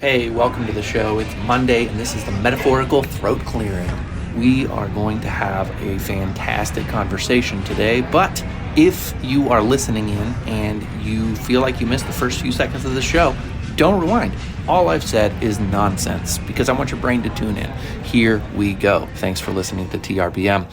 Hey, welcome to the show. It's Monday, and this is the metaphorical throat clearing. We are going to have a fantastic conversation today, but if you are listening in and you feel like you missed the first few seconds of the show, don't rewind. All I've said is nonsense because I want your brain to tune in. Here we go. Thanks for listening to TRBM.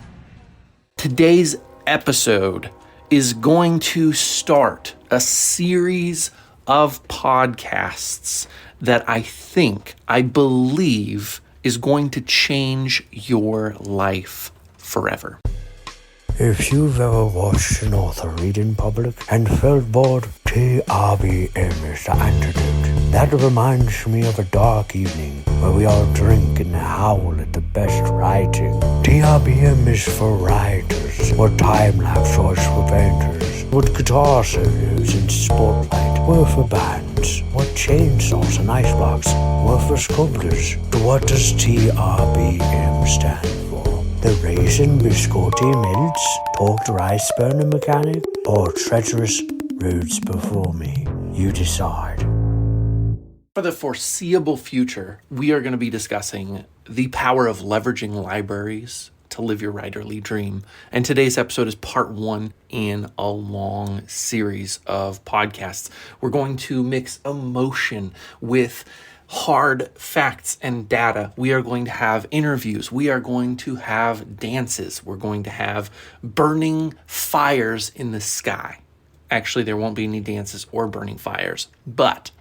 Today's episode is going to start a series of podcasts that I believe is going to change your life forever. If you've ever watched an author read in public and felt bored, TRBM is the antidote. That reminds me of a dark evening where we all drink and howl at the best writing. TRBM is for writers, what time-lapse was for painters, what guitar solos in Spotlight were for bands, what chainsaws and icebox were for sculptors. What does TRBM stand for? The raisin biscotti mills, talked rice burner mechanic, or treacherous roads before me? You decide. For the foreseeable future, we are going to be discussing the power of leveraging libraries to live your writerly dream. And today's episode is part one in a long series of podcasts. We're going to mix emotion with hard facts and data. We are going to have interviews. We are going to have dances. We're going to have burning fires in the sky. Actually, there won't be any dances or burning fires, but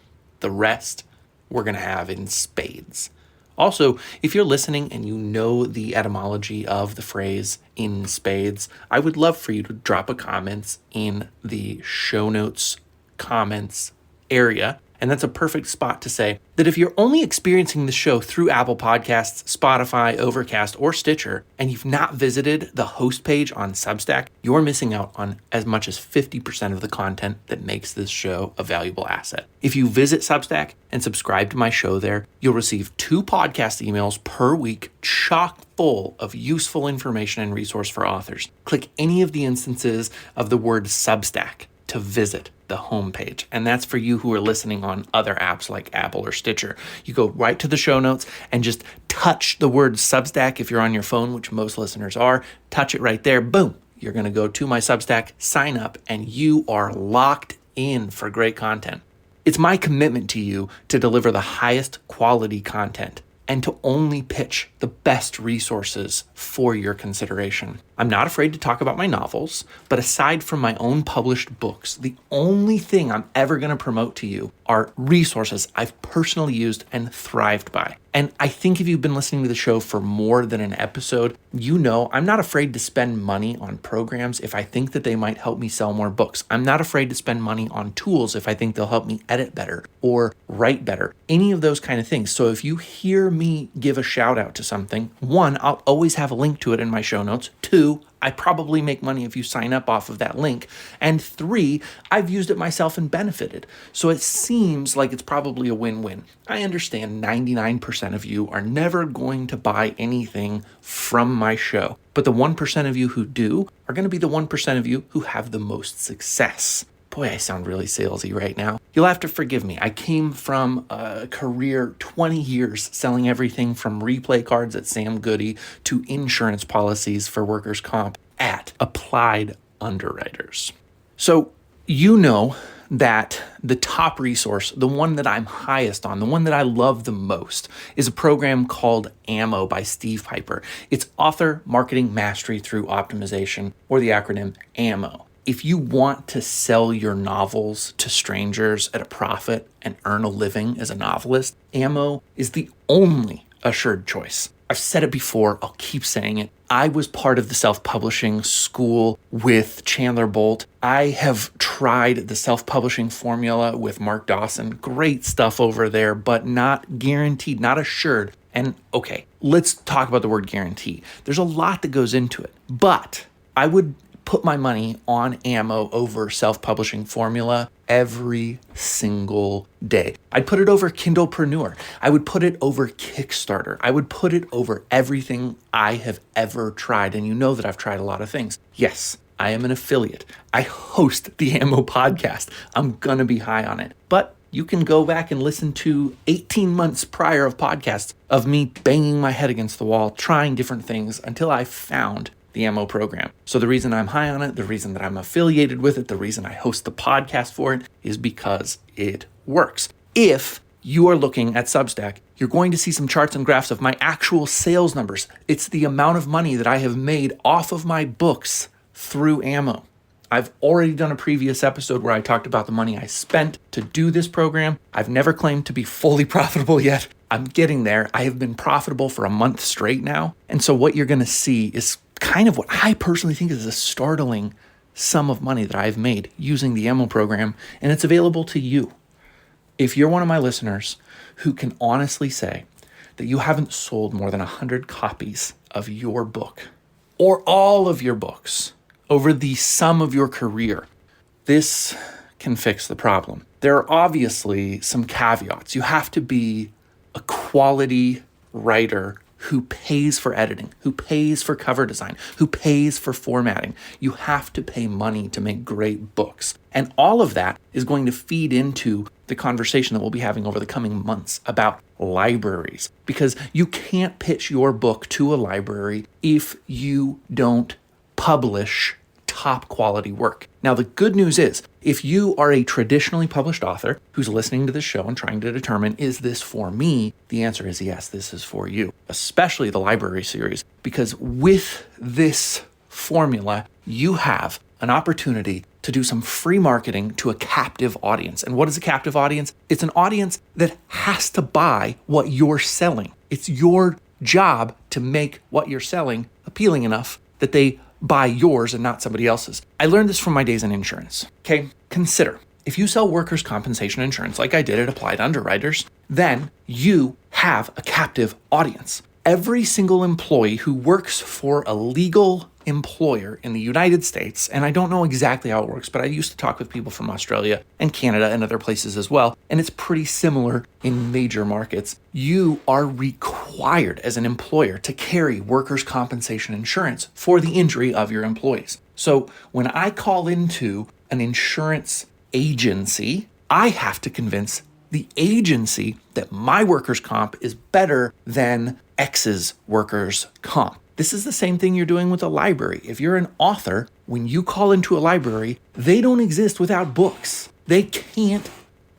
the rest we're going to have in spades. Also, if you're listening and you know the etymology of the phrase in spades, I would love for you to drop a comment in the show notes comments area. And that's a perfect spot to say that if you're only experiencing the show through Apple Podcasts, Spotify, Overcast, or Stitcher, and you've not visited the host page on Substack, you're missing out on as much as 50% of the content that makes this show a valuable asset. If you visit Substack and subscribe to my show there, you'll receive 2 podcast emails per week chock full of useful information and resource for authors. Click any of the instances of the word Substack to visit the homepage. And that's for you who are listening on other apps like Apple or Stitcher. You go right to the show notes and just touch the word Substack if you're on your phone, which most listeners are. Touch it right there. Boom. You're going to go to my Substack, sign up, and you are locked in for great content. It's my commitment to you to deliver the highest quality content and to only pitch the best resources for your consideration. I'm not afraid to talk about my novels, but aside from my own published books, the only thing I'm ever going to promote to you are resources I've personally used and thrived by. And I think if you've been listening to the show for more than an episode, you know I'm not afraid to spend money on programs if I think that they might help me sell more books. I'm not afraid to spend money on tools if I think they'll help me edit better or write better, any of those kind of things. So if you hear me give a shout out to something, 1, I'll always have a link to it in my show notes. 2, I probably make money if you sign up off of that link. And 3, I've used it myself and benefited. So it seems like it's probably a win-win. I understand 99% of you are never going to buy anything from my show, but the 1% of you who do are going to be the 1% of you who have the most success. Boy, I sound really salesy right now. You'll have to forgive me. I came from a career 20 years selling everything from replay cards at Sam Goody to insurance policies for workers' comp at Applied Underwriters. So you know that the top resource, the one that I'm highest on, the one that I love the most, is a program called AMO by Steve Piper. It's Author Marketing Mastery Through Optimization, or the acronym AMO. If you want to sell your novels to strangers at a profit and earn a living as a novelist, AMO is the only assured choice. I've said it before, I'll keep saying it. I was part of the self-publishing school with Chandler Bolt. I have tried the self-publishing formula with Mark Dawson. Great stuff over there, but not guaranteed, not assured. And okay, let's talk about the word guarantee. There's a lot that goes into it, but I would put my money on AMO over self-publishing formula every single day. I'd put it over Kindlepreneur. I would put it over Kickstarter. I would put it over everything I have ever tried. And you know that I've tried a lot of things. Yes, I am an affiliate. I host the AMO podcast. I'm going to be high on it. But You can go back and listen to 18 months prior of podcasts of me banging my head against the wall, trying different things until I found the MO program. So the reason I'm high on it, the reason that I'm affiliated with it, the reason I host the podcast for it is because it works. If you are looking at Substack, you're going to see some charts and graphs of my actual sales numbers. It's the amount of money that I have made off of my books through ammo. I've already done a previous episode where I talked about the money I spent to do this program. I've never claimed to be fully profitable yet. I'm getting there. I have been profitable for a month straight now. And so what you're going to see is kind of what I personally think is a startling sum of money that I've made using the ammo program, and it's available to you. If you're one of my listeners who can honestly say that you haven't sold more than 100 copies of your book or all of your books over the sum of your career, this can fix the problem. There are obviously some caveats. You have to be a quality writer who pays for editing, who pays for cover design, who pays for formatting. You have to pay money to make great books. And all of that is going to feed into the conversation that we'll be having over the coming months about libraries, because you can't pitch your book to a library if you don't publish top quality work. Now, the good news is, if you are a traditionally published author who's listening to this show and trying to determine, is this for me? The answer is yes, this is for you, especially the library series, because with this formula, you have an opportunity to do some free marketing to a captive audience. And what is a captive audience? It's an audience that has to buy what you're selling. It's your job to make what you're selling appealing enough that they buy yours and not somebody else's. I learned this from my days in insurance. Okay, consider, if you sell workers' compensation insurance like I did at Applied Underwriters, then you have a captive audience. Every single employee who works for a legal employer in the United States, and I don't know exactly how it works, but I used to talk with people from Australia and Canada and other places as well, and it's pretty similar in major markets. You are required as an employer to carry workers' compensation insurance for the injury of your employees. So when I call into an insurance agency, I have to convince the agency that my workers' comp is better than X's workers' comp. This is the same thing you're doing with a library. If you're an author, when you call into a library, they don't exist without books. They can't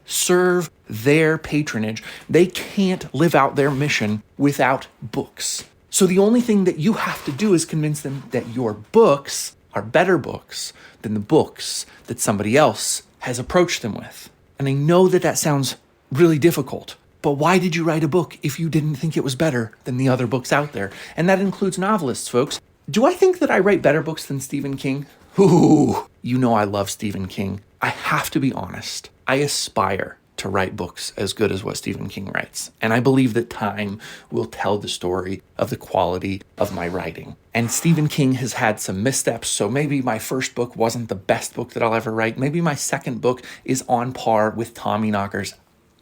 serve their patronage. They can't live out their mission without books. So the only thing that you have to do is convince them that your books are better books than the books that somebody else has approached them with. And I know that that sounds really difficult, but why did you write a book if you didn't think it was better than the other books out there? And that includes novelists, folks. Do I think that I write better books than Stephen King? Ooh, you know I love Stephen King. I have to be honest. I aspire to write books as good as what Stephen King writes. And I believe that time will tell the story of the quality of my writing. And Stephen King has had some missteps, so maybe my first book wasn't the best book that I'll ever write. Maybe my second book is on par with Tommyknockers.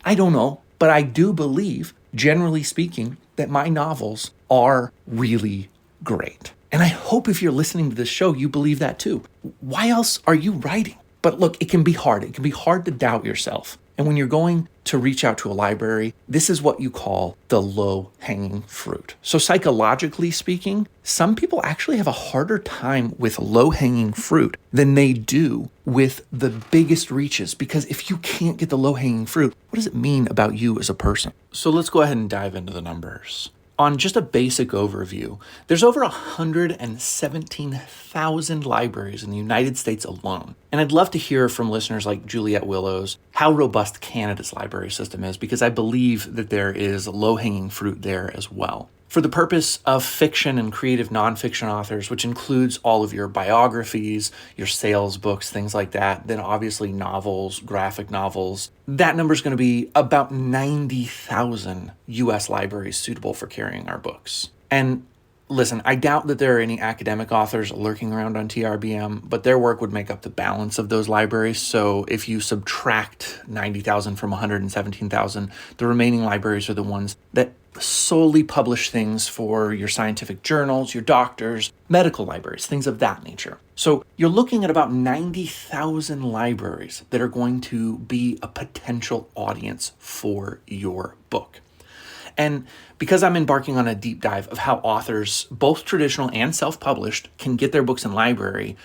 I don't know, but I do believe, generally speaking, that my novels are really great. And I hope if you're listening to this show, you believe that too. Why else are you writing? But look, it can be hard. It can be hard to doubt yourself. And when you're going to reach out to a library, this is what you call the low-hanging fruit. So psychologically speaking, some people actually have a harder time with low-hanging fruit than they do with the biggest reaches. Because if you can't get the low-hanging fruit, what does it mean about you as a person? So let's go ahead and dive into the numbers. On just a basic overview, there's over 117,000 libraries in the United States alone. And I'd love to hear from listeners like Juliette Willows how robust Canada's library system is, because I believe that there is low-hanging fruit there as well. For the purpose of fiction and creative nonfiction authors, which includes all of your biographies, your sales books, things like that, then obviously novels, graphic novels, that number is going to be about 90,000 US libraries suitable for carrying our books. And listen, I doubt that there are any academic authors lurking around on TRBM, but their work would make up the balance of those libraries. So if you subtract 90,000 from 117,000, the remaining libraries are the ones that solely publish things for your scientific journals, your doctors, medical libraries, things of that nature. So you're looking at about 90,000 libraries that are going to be a potential audience for your book. And because I'm embarking on a deep dive of how authors, both traditional and self-published, can get their books in library,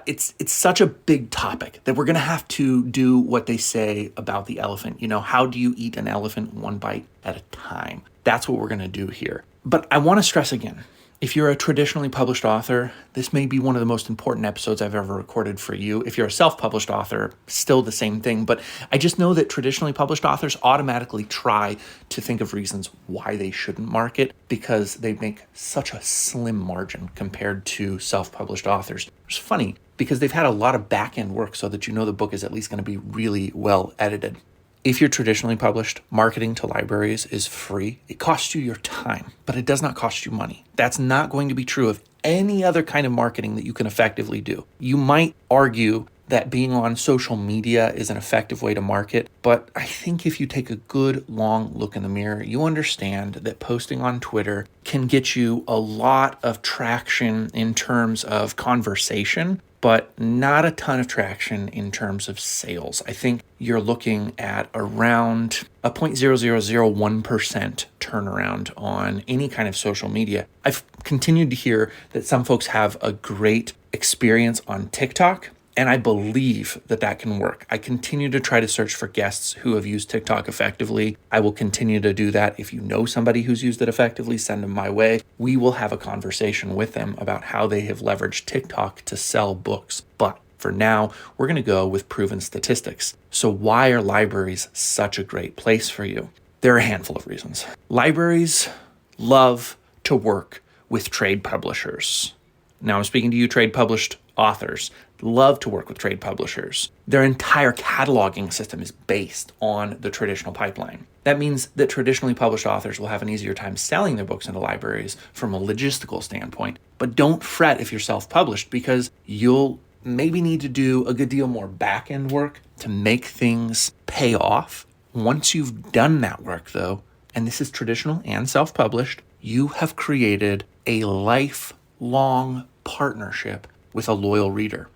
it's such a big topic that we're going to have to do what they say about the elephant. How do you eat an elephant one bite at a time? That's what we're going to do here. But I want to stress again, if you're a traditionally published author, this may be one of the most important episodes I've ever recorded for you. If you're a self-published author, still the same thing. But I just know that traditionally published authors automatically try to think of reasons why they shouldn't market because they make such a slim margin compared to self-published authors. It's funny because they've had a lot of back-end work so that the book is at least going to be really well edited. If you're traditionally published, marketing to libraries is free. It costs you your time, but it does not cost you money. That's not going to be true of any other kind of marketing that you can effectively do. You might argue that being on social media is an effective way to market, but I think if you take a good long look in the mirror, you understand that posting on Twitter can get you a lot of traction in terms of conversation, but not a ton of traction in terms of sales. I think you're looking at around a 0.0001% turnaround on any kind of social media. I've continued to hear that some folks have a great experience on TikTok, and I believe that can work. I continue to try to search for guests who have used TikTok effectively. I will continue to do that. If you know somebody who's used it effectively, send them my way. We will have a conversation with them about how they have leveraged TikTok to sell books. But for now, we're going to go with proven statistics. So why are libraries such a great place for you? There are a handful of reasons. Libraries love to work with trade publishers. Now I'm speaking to you trade published authors. Love to work with trade publishers. Their entire cataloging system is based on the traditional pipeline. That means that traditionally published authors will have an easier time selling their books into libraries from a logistical standpoint. But don't fret if you're self-published because you'll maybe need to do a good deal more back-end work to make things pay off. Once you've done that work though, and this is traditional and self-published, you have created a lifelong partnership with a loyal reader.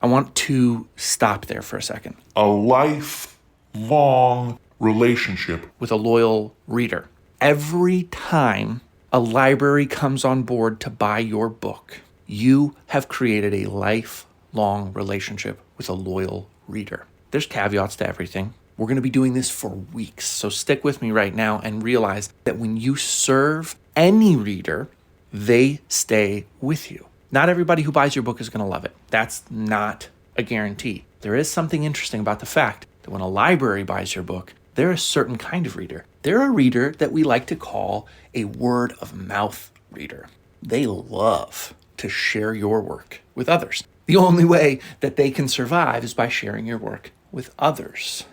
I want to stop there for a second. A lifelong relationship with a loyal reader. Every time a library comes on board to buy your book, you have created a lifelong relationship with a loyal reader. There's caveats to everything. We're going to be doing this for weeks, so stick with me right now and realize that when you serve any reader, they stay with you. Not everybody who buys your book is going to love it. That's not a guarantee. There is something interesting about the fact that when a library buys your book, they're a certain kind of reader. They're a reader that we like to call a word of mouth reader. They love to share your work with others. The only way that they can survive is by sharing your work with others.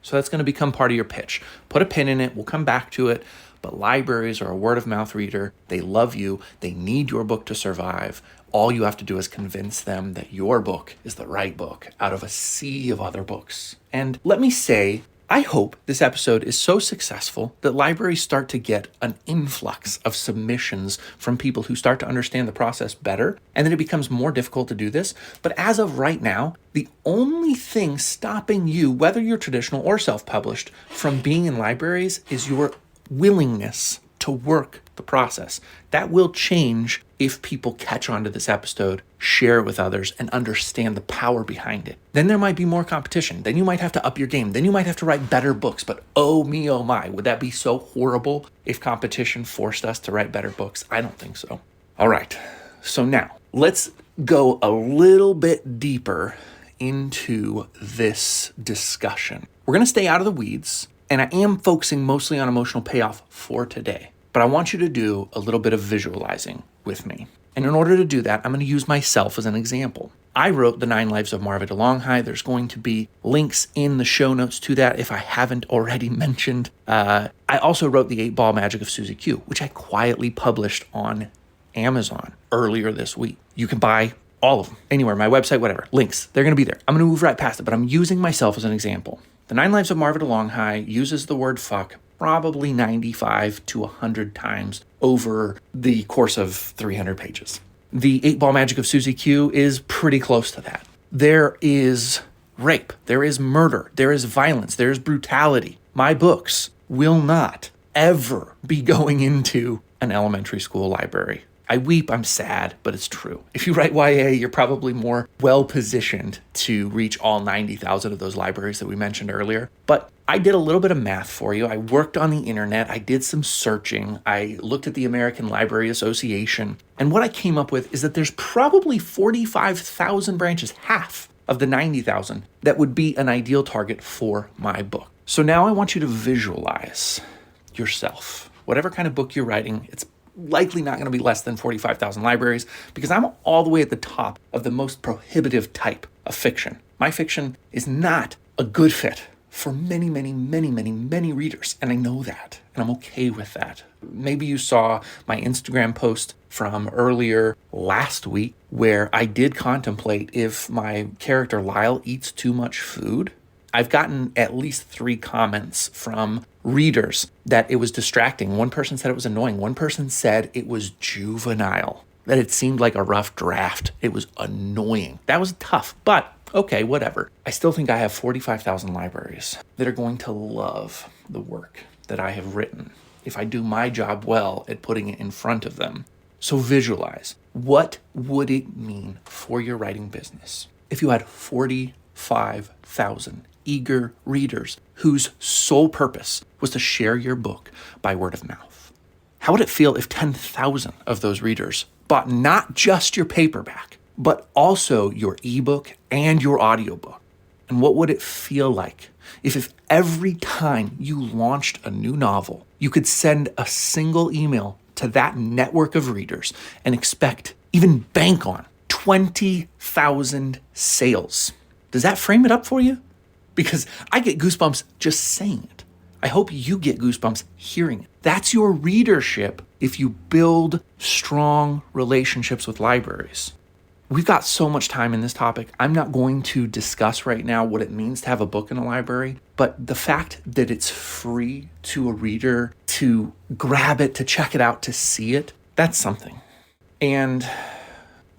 So that's going to become part of your pitch. Put a pin in it. We'll come back to it. But libraries are a word of mouth reader. They love you. They need your book to survive. All you have to do is convince them that your book is the right book out of a sea of other books. And let me say, I hope this episode is so successful that libraries start to get an influx of submissions from people who start to understand the process better, and then it becomes more difficult to do this. But as of right now, the only thing stopping you, whether you're traditional or self-published, from being in libraries is your willingness to work the process. That will change if people catch on to this episode, share it with others, and understand the power behind it. Then there might be more competition. Then you might have to up your game. Then you might have to write better books. But oh me, oh my, would that be so horrible if competition forced us to write better books? I don't think so. All right, so now let's go a little bit deeper into this discussion. We're going to stay out of the weeds, and I am focusing mostly on emotional payoff for today. But I want you to do a little bit of visualizing with me. And in order to do that, I'm going to use myself as an example. I wrote The 9 Lives of Marva de Longhai. There's going to be links in the show notes to that if I haven't already mentioned. I also wrote The 8-Ball Magic of Susie Q, which I quietly published on Amazon earlier this week. You can buy all of them, anywhere, my website, whatever. Links, they're going to be there. I'm going to move right past it, but I'm using myself as an example. The 9 Lives of Marva de Longhai uses the word fuck probably 95 to 100 times over the course of 300 pages. The 8-Ball Magic of Susie Q is pretty close to that. There is rape, there is murder, there is violence, there is brutality. My books will not ever be going into an elementary school library. I weep, I'm sad, but it's true. If you write YA, you're probably more well-positioned to reach all 90,000 of those libraries that we mentioned earlier. But I did a little bit of math for you. I worked on the internet. I did some searching. I looked at the American Library Association. And what I came up with is that there's probably 45,000 branches, half of the 90,000, that would be an ideal target for my book. So now I want you to visualize yourself. Whatever kind of book you're writing, it's likely not going to be less than 45,000 libraries because I'm all the way at the top of the most prohibitive type of fiction. My fiction is not a good fit for many readers, and I know that, and I'm okay with that. Maybe you saw my Instagram post from earlier last week where I did contemplate if my character Lyle eats too much food. I've gotten at least 3 comments from readers that it was distracting. One person said it was annoying. One person said it was juvenile, that it seemed like a rough draft. It was annoying. That was tough, but okay, whatever. I still think I have 45,000 libraries that are going to love the work that I have written if I do my job well at putting it in front of them. So visualize, what would it mean for your writing business if you had 45,000 eager readers whose sole purpose was to share your book by word of mouth? How would it feel if 10,000 of those readers bought not just your paperback, but also your ebook and your audiobook? And what would it feel like if every time you launched a new novel, you could send a single email to that network of readers and expect, even bank on, 20,000 sales? Does that frame it up for you? Because I get goosebumps just saying it. I hope you get goosebumps hearing it. That's your readership if you build strong relationships with libraries. We've got so much time in this topic. I'm not going to discuss right now what it means to have a book in a library, but the fact that it's free to a reader to grab it, to check it out, to see it, that's something. And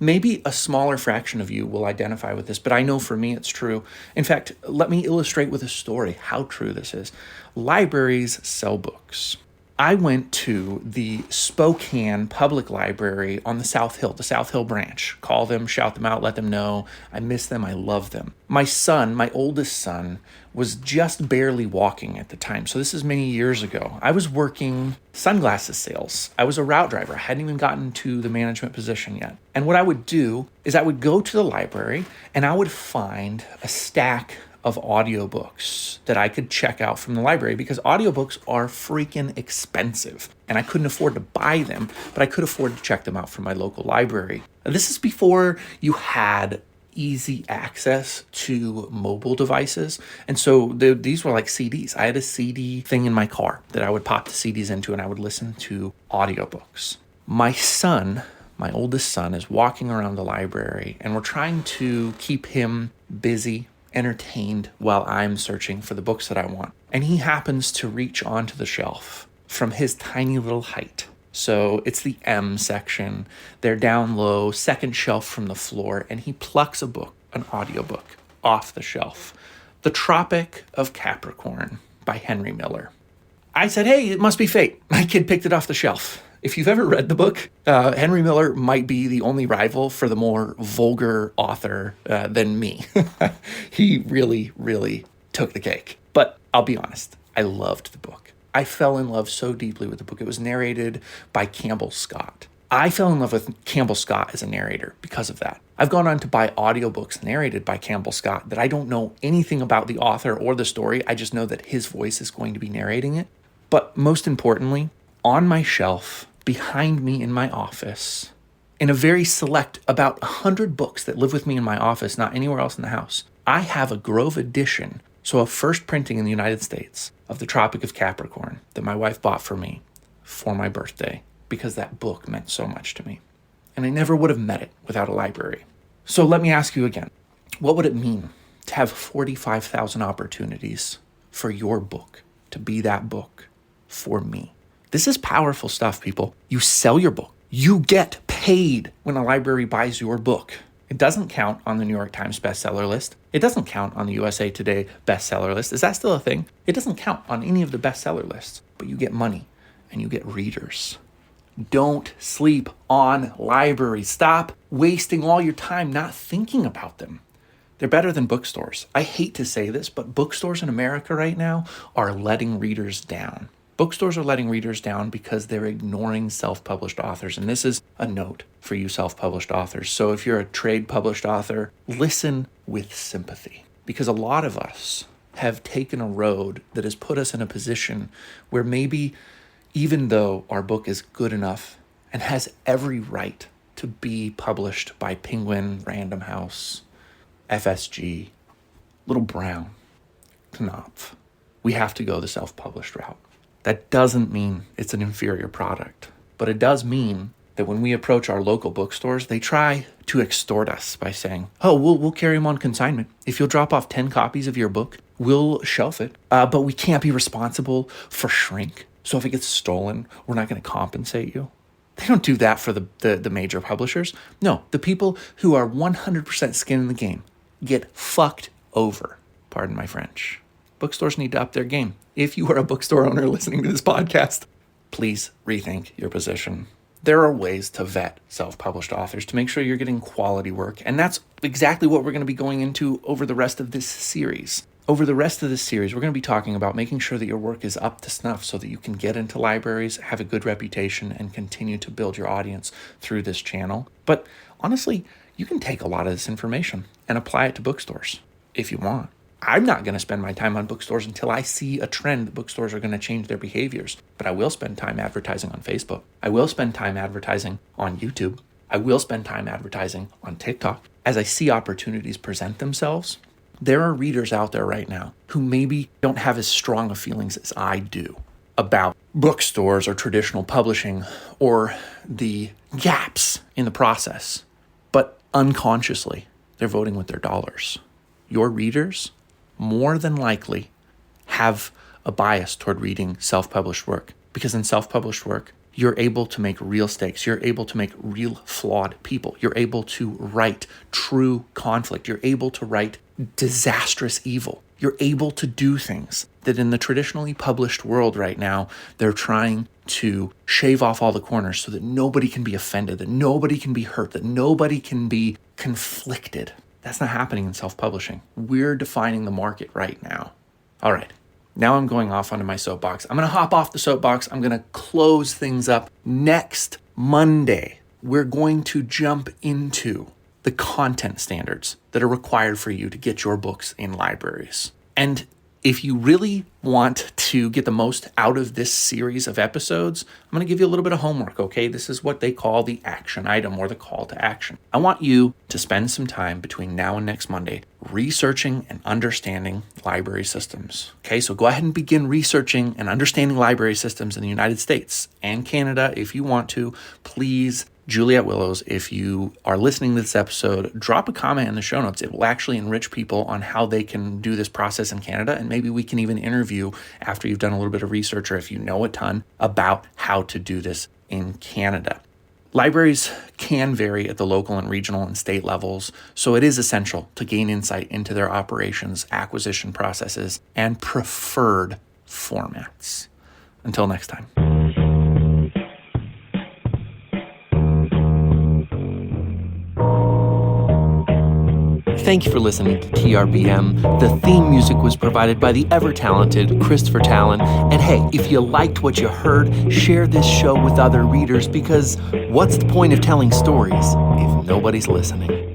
maybe a smaller fraction of you will identify with this, but I know for me it's true. In fact, let me illustrate with a story how true this is. Libraries sell books. I went to the Spokane Public Library on the South Hill branch. Call them, shout them out, let them know I miss them, I love them. My son, my oldest son, was just barely walking at the time. So this is many years ago. I was working sunglasses sales. I was a route driver. I hadn't even gotten to the management position yet. And what I would do is I would go to the library and I would find a stack of audiobooks that I could check out from the library because audiobooks are freaking expensive and I couldn't afford to buy them, but I could afford to check them out from my local library. Now, this is before you had easy access to mobile devices. And so these were like CDs. I had a CD thing in my car that I would pop the CDs into and I would listen to audiobooks. My son, my oldest son, is walking around the library and we're trying to keep him busy, entertained while I'm searching for the books that I want. And he happens to reach onto the shelf from his tiny little height. So it's the M section. They're down low, second shelf from the floor, and he plucks a book, an audiobook, off the shelf. The Tropic of Capricorn by Henry Miller. I said, hey, it must be fate. My kid picked it off the shelf. If you've ever read the book, Henry Miller might be the only rival for the more vulgar author than me. He really, really took the cake. But I'll be honest, I loved the book. I fell in love so deeply with the book. It was narrated by Campbell Scott. I fell in love with Campbell Scott as a narrator because of that. I've gone on to buy audiobooks narrated by Campbell Scott that I don't know anything about the author or the story. I just know that his voice is going to be narrating it. But most importantly, on my shelf, behind me in my office, in a very select about 100 books that live with me in my office, not anywhere else in the house, I have a Grove edition, so a first printing in the United States of The Tropic of Capricorn that my wife bought for me for my birthday because that book meant so much to me. And I never would have met it without a library. So let me ask you again, what would it mean to have 45,000 opportunities for your book to be that book for me. This is powerful stuff, people. You sell your book. You get paid when a library buys your book. It doesn't count on the New York Times bestseller list. It doesn't count on the USA Today bestseller list. Is that still a thing? It doesn't count on any of the bestseller lists, but you get money and you get readers. Don't sleep on libraries. Stop wasting all your time not thinking about them. They're better than bookstores. I hate to say this, but bookstores in America right now are letting readers down. Bookstores are letting readers down because they're ignoring self-published authors. And this is a note for you self-published authors. So if you're a trade-published author, listen with sympathy. Because a lot of us have taken a road that has put us in a position where maybe even though our book is good enough and has every right to be published by Penguin, Random House, FSG, Little Brown, Knopf, we have to go the self-published route. That doesn't mean it's an inferior product, but it does mean that when we approach our local bookstores, they try to extort us by saying, oh, we'll carry them on consignment. If you'll drop off 10 copies of your book, we'll shelf it, but we can't be responsible for shrink. So if it gets stolen, we're not going to compensate you. They don't do that for the major publishers. No, the people who are 100% skin in the game get fucked over. Pardon my French. Bookstores need to up their game. If you are a bookstore owner listening to this podcast, please rethink your position. There are ways to vet self-published authors to make sure you're getting quality work. And that's exactly what we're going to be going into over the rest of this series. Over the rest of this series, we're going to be talking about making sure that your work is up to snuff so that you can get into libraries, have a good reputation, and continue to build your audience through this channel. But honestly, you can take a lot of this information and apply it to bookstores if you want. I'm not going to spend my time on bookstores until I see a trend that bookstores are going to change their behaviors. But I will spend time advertising on Facebook. I will spend time advertising on YouTube. I will spend time advertising on TikTok. As I see opportunities present themselves, there are readers out there right now who maybe don't have as strong of feelings as I do about bookstores or traditional publishing or the gaps in the process. But unconsciously, they're voting with their dollars. Your readers more than likely have a bias toward reading self-published work, because in self-published work, you're able to make real stakes. You're able to make real flawed people. You're able to write true conflict. You're able to write disastrous evil. You're able to do things that in the traditionally published world right now, they're trying to shave off all the corners so that nobody can be offended, that nobody can be hurt, that nobody can be conflicted. That's not happening in self-publishing. We're defining the market right now. All right, now I'm going off onto my soapbox. I'm going to hop off the soapbox. I'm going to close things up. Next Monday, we're going to jump into the content standards that are required for you to get your books in libraries. And if you really want to get the most out of this series of episodes, I'm going to give you a little bit of homework, okay? This is what they call the action item or the call to action. I want you to spend some time between now and next Monday researching and understanding library systems, okay? So go ahead and begin researching and understanding library systems in the United States and Canada if you want to. Please, Juliette Willows, if you are listening to this episode, drop a comment in the show notes. It will actually enrich people on how they can do this process in Canada, and maybe we can even interview after you've done a little bit of research or if you know a ton about how to do this in Canada. Libraries can vary at the local and regional and state levels, so it is essential to gain insight into their operations, acquisition processes, and preferred formats. Until next time. Thank you for listening to TRBM. The theme music was provided by the ever-talented Christopher Talon. And hey, if you liked what you heard, share this show with other readers, because what's the point of telling stories if nobody's listening?